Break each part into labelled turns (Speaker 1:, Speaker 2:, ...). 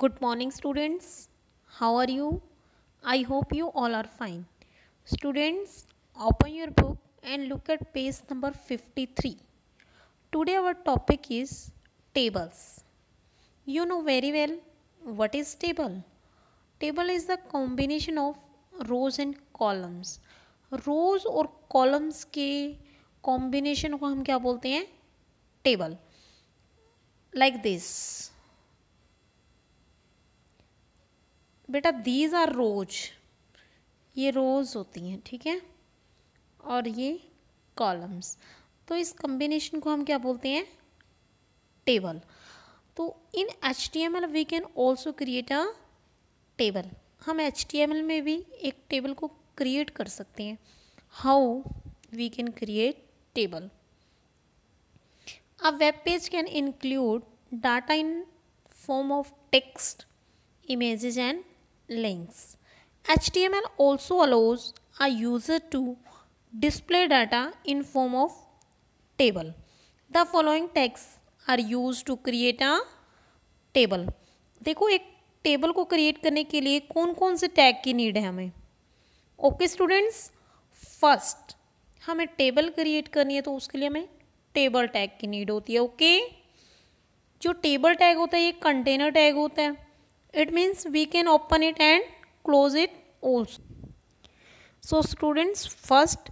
Speaker 1: Good morning, students. How are you? I hope you all are fine. Students, open your book and look at page number 53. Today, our topic is tables. You know very well what is table. Table is the combination of rows and columns. रोज और columns के combination को हम क्या बोलते हैं? Table. Like this. बेटा these are रोज, ये रोज होती हैं, ठीक है, और ये कॉलम्स. तो इस कॉम्बिनेशन को हम क्या बोलते हैं? टेबल. तो in HTML we can also create a table. हम HTML में भी एक टेबल को क्रिएट कर सकते हैं. How we can create table? A web page can include data in form of text, images and links. HTML also allows a user to display data in form of table. The following tags are used to create a table. देखो एक table को create करने के लिए कौन कौन से tag की नीड है हमें. ओके स्टूडेंट्स, फर्स्ट हमें टेबल क्रिएट करनी है तो उसके लिए हमें टेबल टैग की नीड होती है. ओके, जो टेबल टैग होता है ये कंटेनर टैग होता है. It means we can open it and close it also. So students, first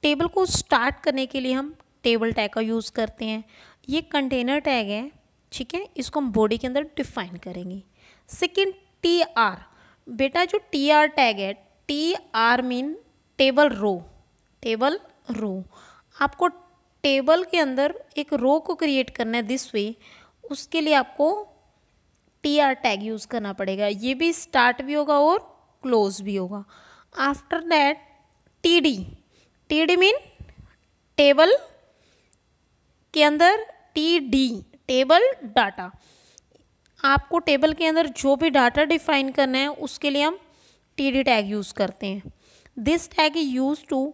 Speaker 1: table को स्टार्ट करने के लिए हम टेबल टैग का यूज़ करते हैं. ये कंटेनर टैग है, ठीक है, इसको हम बॉडी के अंदर डिफाइन करेंगे. Second TR. बेटा जो TR टैग है, TR mean table row. Table row, आपको टेबल के अंदर एक रो को क्रिएट करना है दिस वे. उसके लिए आपको TR टैग यूज़ करना पड़ेगा. ये भी स्टार्ट भी होगा और क्लोज भी होगा. After that TD mean table के अंदर TD टेबल डाटा. आपको टेबल के अंदर जो भी डाटा डिफाइन करना है उसके लिए हम TD टैग यूज़ करते हैं. This tag is use to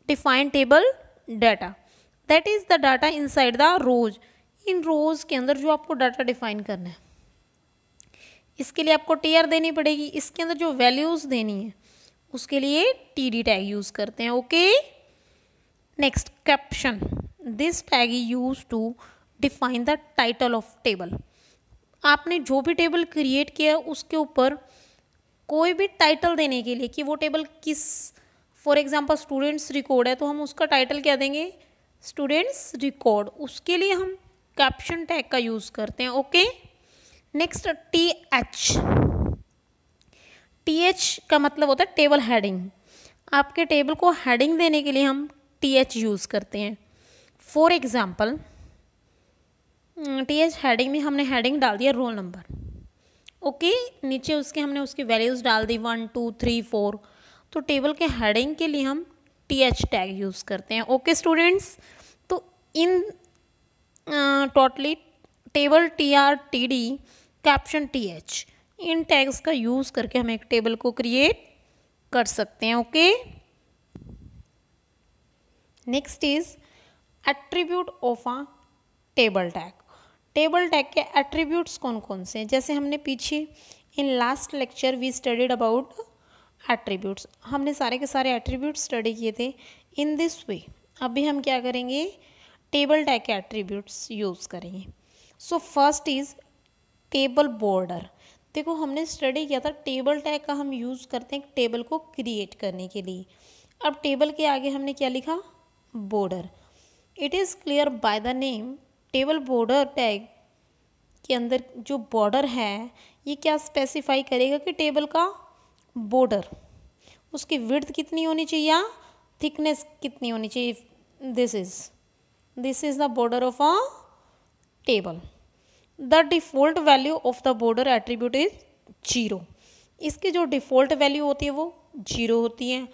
Speaker 1: define table data, that is the data inside the rows. इन रोज के अंदर जो आपको डाटा डिफाइन करना है इसके लिए आपको TR देनी पड़ेगी. इसके अंदर जो वैल्यूज़ देनी है उसके लिए TD टैग यूज़ करते हैं. Okay, next caption. This tag is use to define the title of table. आपने जो भी टेबल क्रिएट किया उसके ऊपर कोई भी टाइटल देने के लिए कि वो टेबल किस, फॉर एग्जांपल स्टूडेंट्स रिकॉर्ड है तो हम उसका टाइटल क्या देंगे? Students record. उसके लिए हम कैप्शन टैग का यूज़ करते हैं. ओके, नेक्स्ट TH का मतलब होता है टेबल हेडिंग. आपके टेबल को हेडिंग देने के लिए हम TH यूज़ करते हैं. फॉर एग्जांपल TH हेडिंग में हमने हेडिंग डाल दिया रोल नंबर. ओके, नीचे उसके हमने उसकी वैल्यूज़ डाल दी 1 2 3 4. तो टेबल के हेडिंग के लिए हम TH टैग यूज़ करते हैं. ओके स्टूडेंट्स, तो इन totally table TR TD caption TH, इन टैग्स का यूज़ करके हम एक टेबल को क्रिएट कर सकते हैं. Okay, next is attribute of a table tag. Table tag के एट्रीब्यूट्स कौन कौन से हैं? जैसे हमने पीछे in last lecture we studied about attributes. हमने सारे के सारे एट्रीब्यूट्स स्टडी किए थे. इन दिस वे अभी हम क्या करेंगे? टेबल टैग के एट्रीब्यूट्स यूज़ करेंगे. So first is table border. देखो हमने स्टडी किया था टेबल टैग का हम यूज़ करते हैं टेबल को क्रिएट करने के लिए. अब टेबल के आगे हमने क्या लिखा? Border. It is clear by the name. Table border tag के अंदर जो बॉर्डर है ये क्या स्पेसिफाई करेगा कि टेबल का बॉर्डर, उसकी विड्थ कितनी होनी चाहिए या थिकनेस कितनी होनी चाहिए. This is the border of a table. The default value of the border attribute is 0. इसकी जो डिफ़ॉल्ट वैल्यू होती है वो 0 होती है.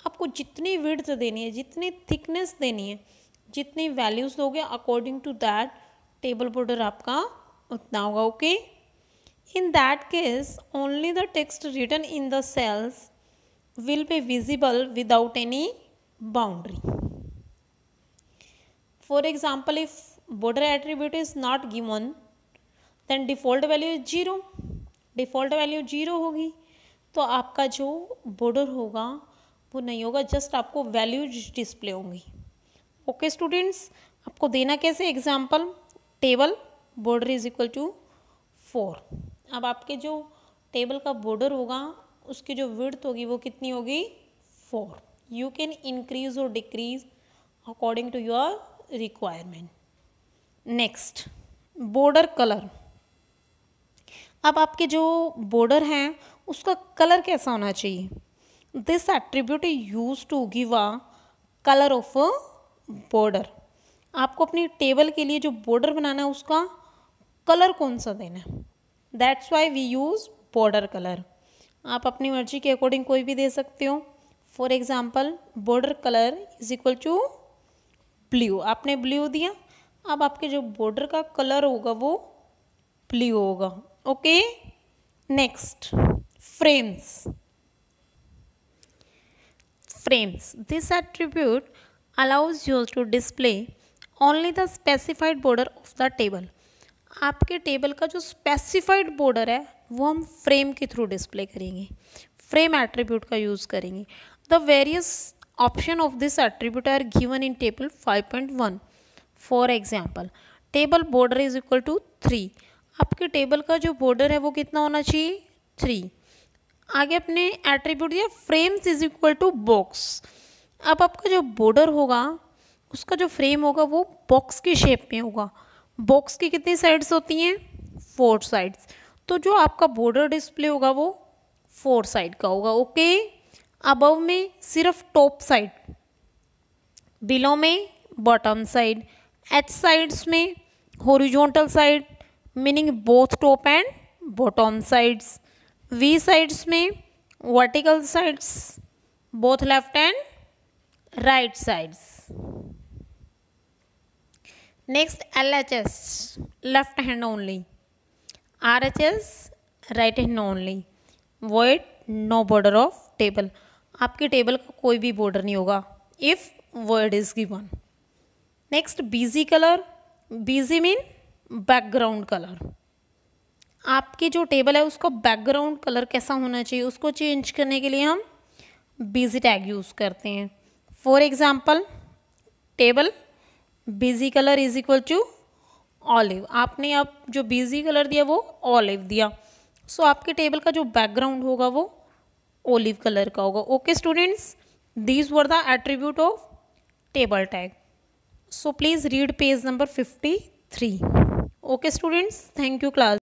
Speaker 1: आपको जितनी विड्थ देनी है, जितनी थिकनेस देनी है, जितनी वैल्यूज़ दोगे according to that table border आपका उतना होगा. ओके, in that case only the text written in the cells will be visible without any boundary. For example, if border attribute is not given then default value is 0. Default value 0 होगी, तो आपका जो border होगा वो नहीं होगा, just आपको values display होंगी। ओके स्टूडेंट्स, आपको देना कैसे example, table border is equal to 4। अब आपके जो टेबल का बॉर्डर होगा उसकी जो विड्थ होगी वो कितनी होगी, 4। यू कैन इंक्रीज और decrease according to your requirement. Next, border colour. अब आपके जो बॉर्डर हैं उसका कलर कैसा होना चाहिए। This attribute is use to give a colour of a border. आपको अपनी टेबल के लिए जो बॉर्डर बनाना है उसका कलर कौन सा देना है, that's why we use border colour. आप अपनी मर्जी के अकॉर्डिंग कोई भी दे सकते हो। For example border colour is equal to blue, आपने ब्लू दिया, अब आपके जो बॉर्डर का कलर होगा वो ब्लू होगा। Okay, next, frames. Frames, this attribute allows you to display only the specified border of the table। आपके टेबल का जो स्पेसिफाइड बॉर्डर है वो हम फ्रेम के थ्रू डिस्प्ले करेंगे, फ्रेम एट्रीब्यूट का यूज़ करेंगे। The various option of this attribute are given in table 5.1। For example, table border is equal to 3। आपके टेबल का जो बॉर्डर है वो कितना होना चाहिए, 3। आगे अपने एट्रीब्यूट दिया frames is equal to box. अब आपका जो बॉर्डर होगा उसका जो फ्रेम होगा वो बॉक्स की शेप में होगा। बॉक्स की कितनी साइड्स होती हैं, 4 साइड्स, तो जो आपका बॉर्डर डिस्प्ले होगा वो 4 साइड का होगा। ओके, अबव में सिर्फ टॉप साइड, बिलो में बॉटम साइड, एच साइड्स में horizontal side meaning both top and bottom sides, V sides में vertical sides both left and right sides. Next, LHS left hand only, RHS right hand only, void no border of table. आपके table का कोई भी border नहीं होगा if word is given. Next, BG colour. BG mean background colour. आपकी जो table है उसका बैकग्राउंड कलर कैसा होना चाहिए, उसको चेंज करने के लिए हम बीजी टैग यूज़ करते हैं। For example, table BG colour is equal to olive. आपने अब जो बीजी कलर दिया वो ऑलिव दिया, सो आपके टेबल का जो बैकग्राउंड होगा वो ऑलिव कलर का होगा। Okay students, these were the attribute of table tag. So please read page number 53। Okay students, thank you class.